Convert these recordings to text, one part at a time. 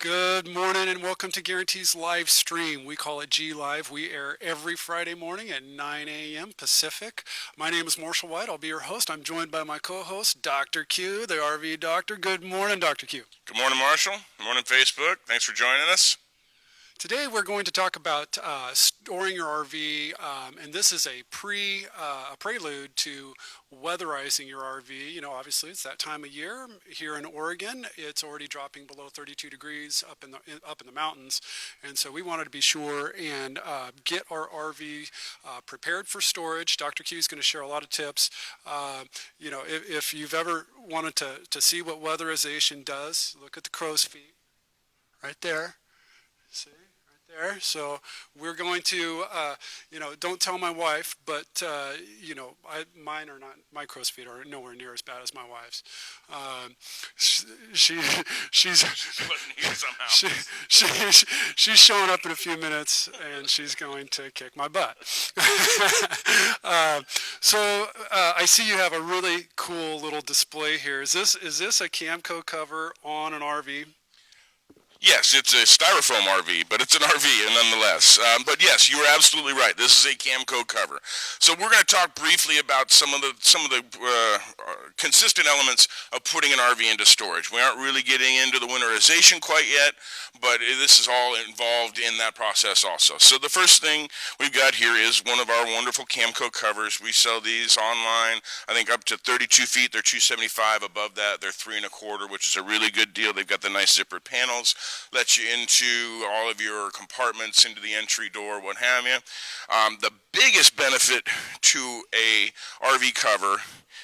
Good morning and welcome to Guaranty's live stream. We call it G Live. We air every Friday morning at 9 a.m. Pacific. My name is Marshall White. I'll be your host. I'm joined by my co-host, Dr. Q, the RV doctor. Good morning, Dr. Q. Good morning, Marshall. Good morning, Facebook. Thanks for joining us. Today we're going to talk about storing your RV, and this is a prelude to weatherizing your RV. You know, obviously it's that time of year here in Oregon. It's already dropping below 32 degrees up in the mountains, and so we wanted to be sure and get our RV prepared for storage. Dr. Q is going to share a lot of tips. You know, if you've ever wanted to see what weatherization does, look at the crow's feet right there. See? There. So we're going to, don't tell my wife, but, mine are not, my crow's feet are nowhere near as bad as my wife's. She's showing up in a few minutes and she's going to kick my butt. I see you have a really cool little display here. Is this a Camco cover on an RV? Yes, it's a styrofoam RV, but it's an RV nonetheless. But yes, you're absolutely right. This is a Camco cover. So we're going to talk briefly about some of the consistent elements of putting an RV into storage. We aren't really getting into the winterization quite yet, but this is all involved in that process also. So the first thing we've got here is one of our wonderful Camco covers. We sell these online, I think up to 32 feet. They're $275. Above that, they're $3 1/4, which is a really good deal. They've got the nice zippered panels. Let you into all of your compartments, into the entry door, what have you. The biggest benefit to a RV cover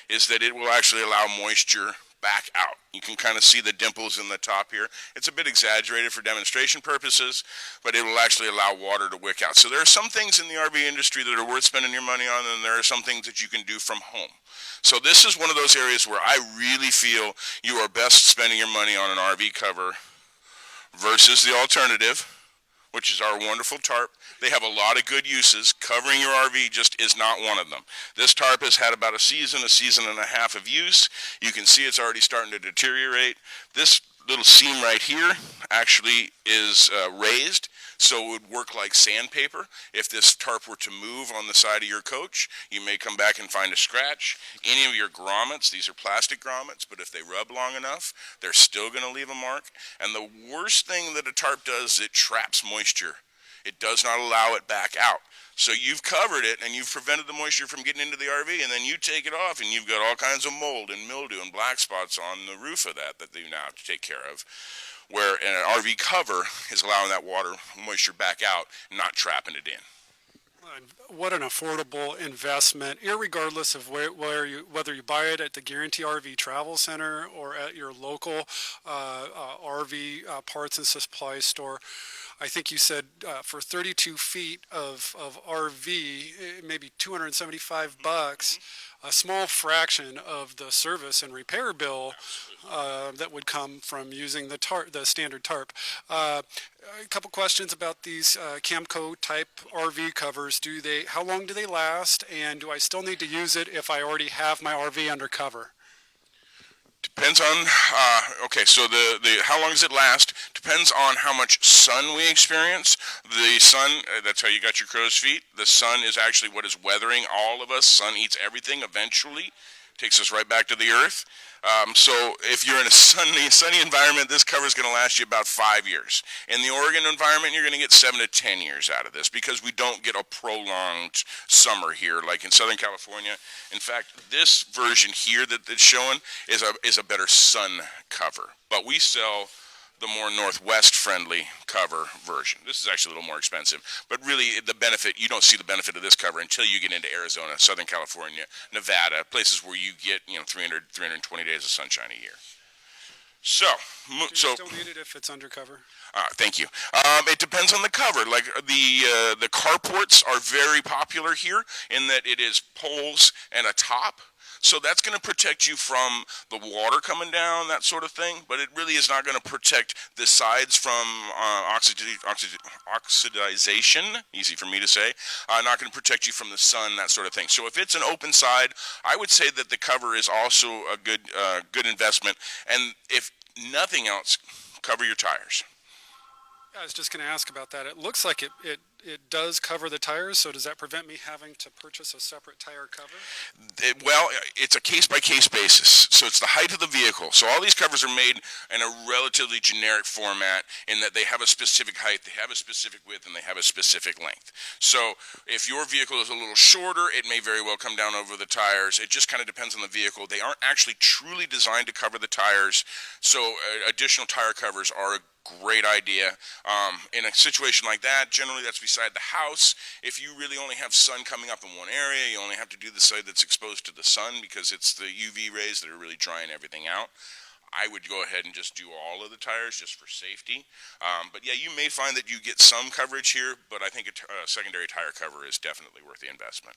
is that it will actually allow moisture back out. You can kind of see the dimples in the top here. It's a bit exaggerated for demonstration purposes, but it will actually allow water to wick out. So there are some things in the RV industry that are worth spending your money on, and there are some things that you can do from home. So this is one of those areas where I really feel you are best spending your money on an RV cover versus the alternative, which is our wonderful tarp. They have a lot of good uses. Covering your RV just is not one of them. This tarp has had about a season and a half of use. You can see it's already starting to deteriorate. This little seam right here actually is raised, so it would work like sandpaper. If this tarp were to move on the side of your coach, you may come back and find a scratch. Any of your grommets, these are plastic grommets, but if they rub long enough, they're still going to leave a mark. And the worst thing that a tarp does is it traps moisture. It does not allow it back out. So you've covered it and you've prevented the moisture from getting into the RV, and then you take it off and you've got all kinds of mold and mildew and black spots on the roof of that you now have to take care of. Where an RV cover is allowing that water moisture back out, not trapping it in. What an affordable investment, irregardless of whether you buy it at the Guaranty RV Travel Center or at your local RV parts and supply store. I think you said for 32 feet of RV, maybe $275, a small fraction of the service and repair bill that would come from using the standard tarp. A couple questions about these Camco type RV covers. How long do they last, and do I still need to use it if I already have my RV under cover? Depends on, so the how long does it last depends on how much sun we experience. The sun, that's how you got your crow's feet. The sun is actually what is weathering all of us. Sun eats everything eventually, takes us right back to the earth. So if you're in a sunny environment, this cover is going to last you about 5 years. In the Oregon environment, you're going to get 7 to 10 years out of this because we don't get a prolonged summer here like in Southern California. In fact, this version here that it's showing is a better sun cover. But we sell the more northwest-friendly cover version. This is actually a little more expensive, but really you don't see the benefit of this cover until you get into Arizona, Southern California, Nevada, places where you get 300, 320 days of sunshine a year. So, do you still need it if it's undercover? Thank you. It depends on the cover. Like the carports are very popular here in that it is poles and a top. So that's going to protect you from the water coming down, that sort of thing, but it really is not going to protect the sides from oxidization, easy for me to say, not going to protect you from the sun, that sort of thing. So if it's an open side, I would say that the cover is also a good investment, and if nothing else, cover your tires. I was just going to ask about that. It looks like it does cover the tires, so does that prevent me having to purchase a separate tire cover? Well, it's a case-by-case basis, so it's the height of the vehicle. So all these covers are made in a relatively generic format in that they have a specific height, they have a specific width, and they have a specific length. So if your vehicle is a little shorter, it may very well come down over the tires. It just kind of depends on the vehicle. They aren't actually truly designed to cover the tires, so additional tire covers are a great idea. In a situation like that, generally that's beside the house. If you really only have sun coming up in one area, you only have to do the side that's exposed to the sun because it's the UV rays that are really drying everything out. I would go ahead and just do all of the tires just for safety. But yeah, you may find that you get some coverage here, but I think a secondary tire cover is definitely worth the investment.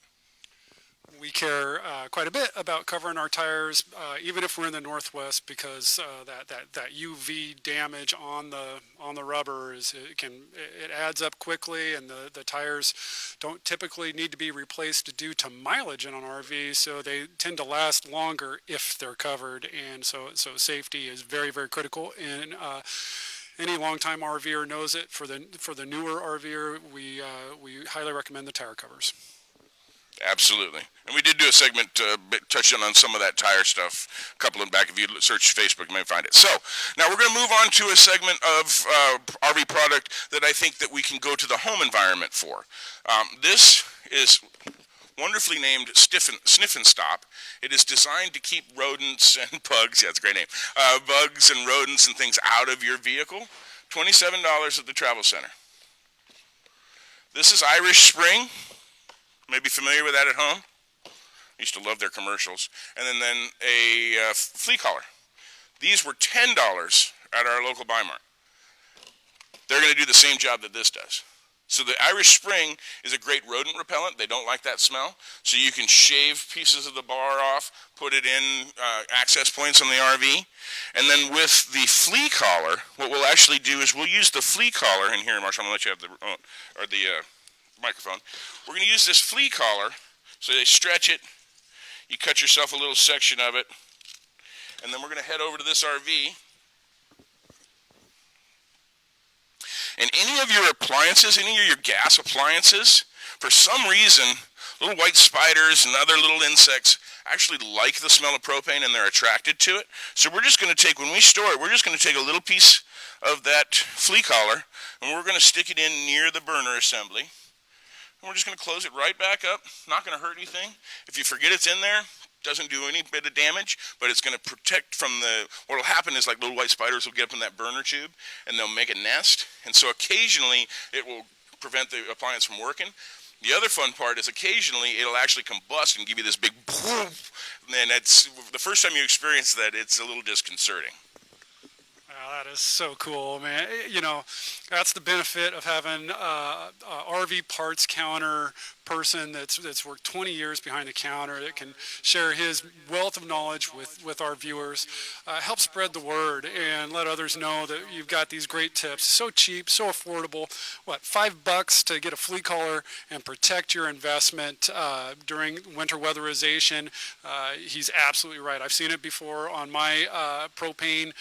We care quite a bit about covering our tires, even if we're in the Northwest, because that UV damage on the rubber it adds up quickly, and the tires don't typically need to be replaced due to mileage in an RV, so they tend to last longer if they're covered, and so safety is very, very critical. And any longtime RVer knows it. For the newer RVer, we highly recommend the tire covers. Absolutely. And we did do a segment touching on some of that tire stuff, a couple in back. If you search Facebook, you may find it. So now we're going to move on to a segment of RV product that I think that we can go to the home environment for. This is wonderfully named Sniffing Stop. It is designed to keep rodents and bugs, yeah, it's a great name, bugs and rodents and things out of your vehicle. $27 at the travel center. This is Irish Spring. May be familiar with that at home. I used to love their commercials. And then a Flea Collar. These were $10 at our local Buy Mart. They're going to do the same job that this does. So the Irish Spring is a great rodent repellent. They don't like that smell. So you can shave pieces of the bar off, put it in access points on the RV. And then with the Flea Collar, what we'll actually do is we'll use the Flea Collar. And here, Marshall, I'm going to let you have the microphone. We're going to use this Flea Collar, so they stretch it, you cut yourself a little section of it, and then we're going to head over to this RV. And any of your appliances, any of your gas appliances, for some reason, little white spiders and other little insects actually like the smell of propane and they're attracted to it. So we're just going to take, when we store it, we're just going to take a little piece of that Flea Collar, and we're going to stick it in near the burner assembly. And we're just going to close it right back up. Not going to hurt anything. If you forget it's in there, doesn't do any bit of damage, but it's going to protect from what will happen is like little white spiders will get up in that burner tube and they'll make a nest. And so occasionally it will prevent the appliance from working. The other fun part is occasionally it'll actually combust and give you this big boom. And that's the first time you experience that, it's a little disconcerting. Wow, that is so cool, man. You know, that's the benefit of having a RV parts counter person that's worked 20 years behind the counter that can share his wealth of knowledge with our viewers. Help spread the word and let others know that you've got these great tips. So cheap, so affordable. What, $5 to get a Flea Collar and protect your investment during winter weatherization? He's absolutely right. I've seen it before on my propane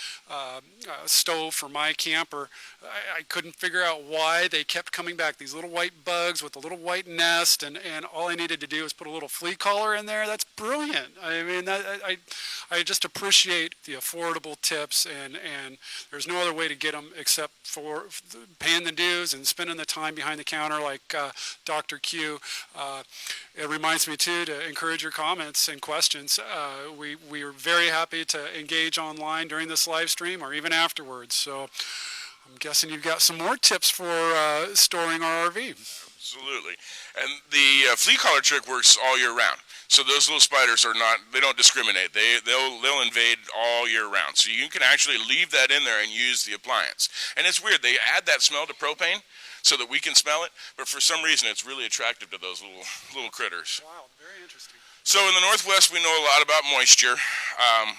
stove for my camper. I couldn't figure out why they kept coming back. These little white bugs with a little white nest, and all I needed to do was put a little Flea Collar in there. That's brilliant. I mean, I just appreciate the affordable tips, and there's no other way to get them except for paying the dues and spending the time behind the counter like Dr. Q. It reminds me, too, to encourage your comments and questions. We are very happy to engage online during this live stream or even afterwards. So I'm guessing you've got some more tips for storing our RV. Absolutely. And the Flea Collar trick works all year round. So those little spiders they don't discriminate. They'll invade all year round. So you can actually leave that in there and use the appliance. And it's weird. They add that smell to propane so that we can smell it, but for some reason it's really attractive to those little critters. Wow, very interesting. So in the Northwest, we know a lot about moisture.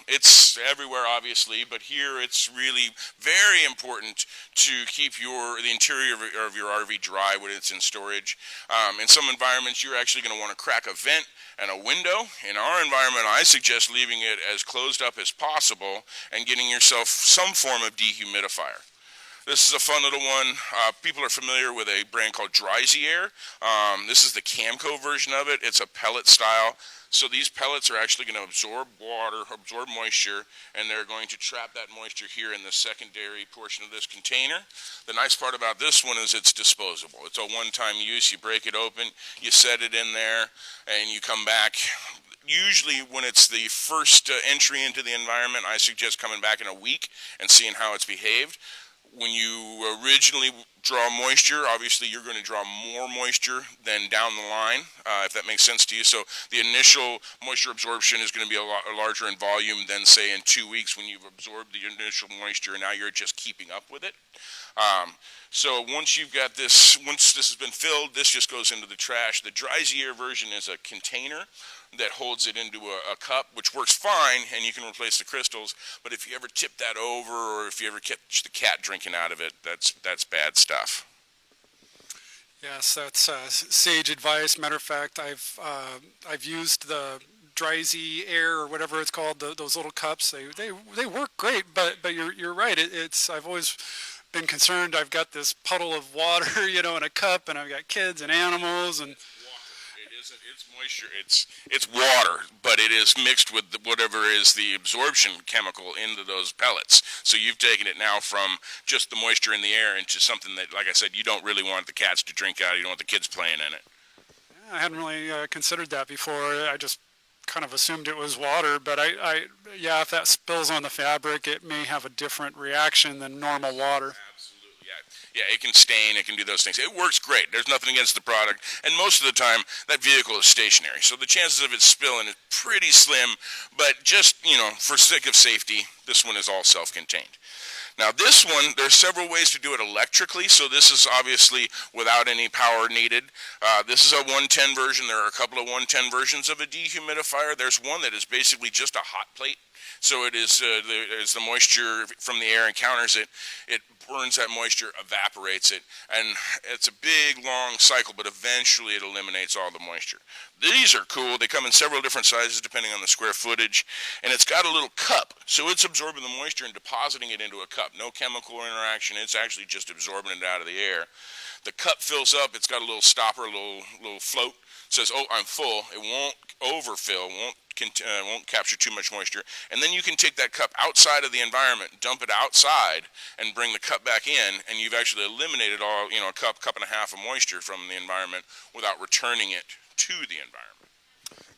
It's everywhere, obviously, but here it's really very important to keep the interior of your RV dry when it's in storage. In some environments, you're actually going to want to crack a vent and a window. In our environment, I suggest leaving it as closed up as possible and getting yourself some form of dehumidifier. This is a fun little one. People are familiar with a brand called Air. This is the Camco version of it. It's a pellet style. So these pellets are actually going to absorb water, absorb moisture, and they're going to trap that moisture here in the secondary portion of this container. The nice part about this one is it's disposable. It's a one-time use. You break it open, you set it in there, and you come back. Usually when it's the first entry into the environment, I suggest coming back in a week and seeing how it's behaved. When you originally draw moisture, obviously you're going to draw more moisture than down the line, if that makes sense to you. So the initial moisture absorption is going to be a lot larger in volume than, say, in 2 weeks when you've absorbed the initial moisture and now you're just keeping up with it. So once you've got this, once this has been filled, this just goes into the trash. The Air version is a container that holds it into a cup, which works fine, and you can replace the crystals. But if you ever tip that over, or if you ever catch the cat drinking out of it, that's bad stuff. Yes, that's sage advice. Matter of fact, I've used the Air or whatever it's called, those little cups. They work great, but you're right. I've always been concerned. I've got this puddle of water, in a cup, and I've got kids and animals and. It's moisture. It's water, but it is mixed with whatever is the absorption chemical into those pellets. So you've taken it now from just the moisture in the air into something that, like I said, you don't really want the cats to drink out. You don't want the kids playing in it. Yeah, I hadn't really considered that before. I just kind of assumed it was water, but yeah, if that spills on the fabric, it may have a different reaction than normal water. Yeah, it can stain, it can do those things. It works great. There's nothing against the product. And most of the time, that vehicle is stationary. So the chances of it spilling is pretty slim. But just, for sake of safety, this one is all self-contained. Now this one, there's several ways to do it electrically. So this is obviously without any power needed. This is a 110 version. There are a couple of 110 versions of a dehumidifier. There's one that is basically just a hot plate. So it is as the moisture from the air encounters it, it burns that moisture, evaporates it, and it's a big, long cycle, but eventually it eliminates all the moisture. These are cool. They come in several different sizes depending on the square footage, and it's got a little cup, so it's absorbing the moisture and depositing it into a cup. No chemical interaction. It's actually just absorbing it out of the air. The cup fills up. It's got a little stopper, a little float. It says, "Oh, I'm full." It won't overfill, won't capture too much moisture. And then you can take that cup outside of the environment, dump it outside, and bring the cup back in, and you've actually eliminated all, a cup and a half of moisture from the environment without returning it to the environment.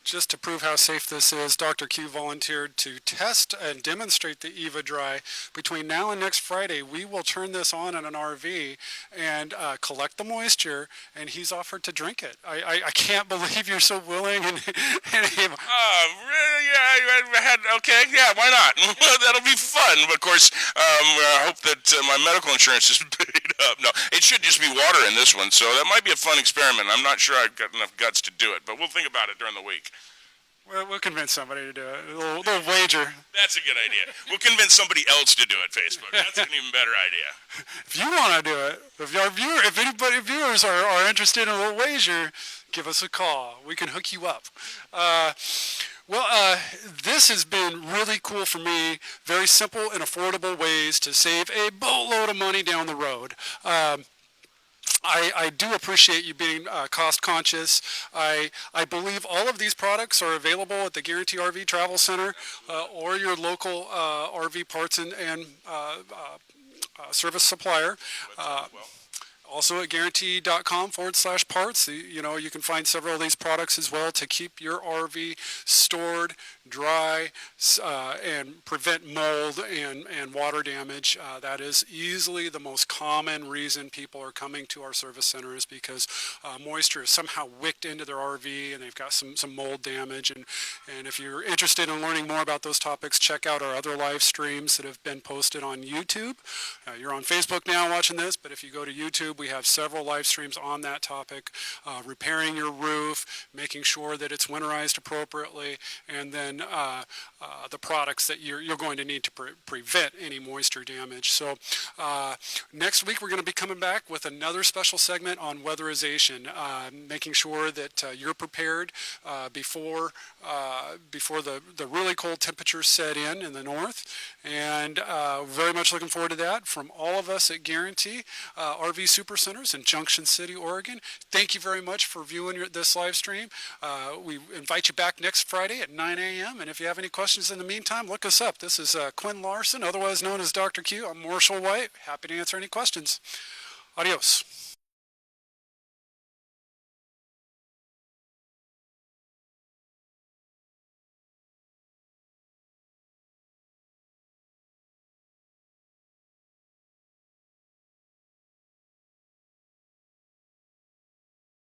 Just to prove how safe this is, Dr. Q volunteered to test and demonstrate the EvaDry. Between now and next Friday, we will turn this on in an RV and collect the moisture, and he's offered to drink it. I can't believe you're so willing. And Okay, yeah, why not? That'll be fun. But of course, I hope that my medical insurance is paid up. No, it should just be water in this one, so that might be a fun experiment. I'm not sure I've got enough guts to do it, but we'll think about it during the week. We'll convince somebody to do it. A little wager. That's a good idea. We'll convince somebody else to do it, Facebook. That's an even better idea. If you want to do it, if anybody viewers are interested in a little wager, give us a call. We can hook you up. This has been really cool for me. Very simple and affordable ways to save a boatload of money down the road. I do appreciate you being cost conscious. I believe all of these products are available at the Guaranty RV Travel Center or your local RV parts and service supplier. Also at guaranty.com/parts. You can find several of these products as well to keep your RV stored, dry, and prevent mold and water damage. That is easily the most common reason people are coming to our service center, is because moisture is somehow wicked into their RV and they've got some mold damage. And if you're interested in learning more about those topics, check out our other live streams that have been posted on YouTube. You're on Facebook now watching this, but if you go to YouTube, We have several live streams on that topic, repairing your roof, making sure that it's winterized appropriately, and then the products that you're going to need to prevent any moisture damage. So next week we're going to be coming back with another special segment on weatherization, making sure that you're prepared before the really cold temperatures set in the north, and very much looking forward to that. From all of us at Guaranty RV Supercenters in Junction City, Oregon, thank you very much for viewing this live stream. We invite you back next Friday at 9 a.m. And if you have any questions in the meantime, look us up. This is Quinn Larson, otherwise known as Dr. Q. I'm Marshall White. Happy to answer any questions. Adios.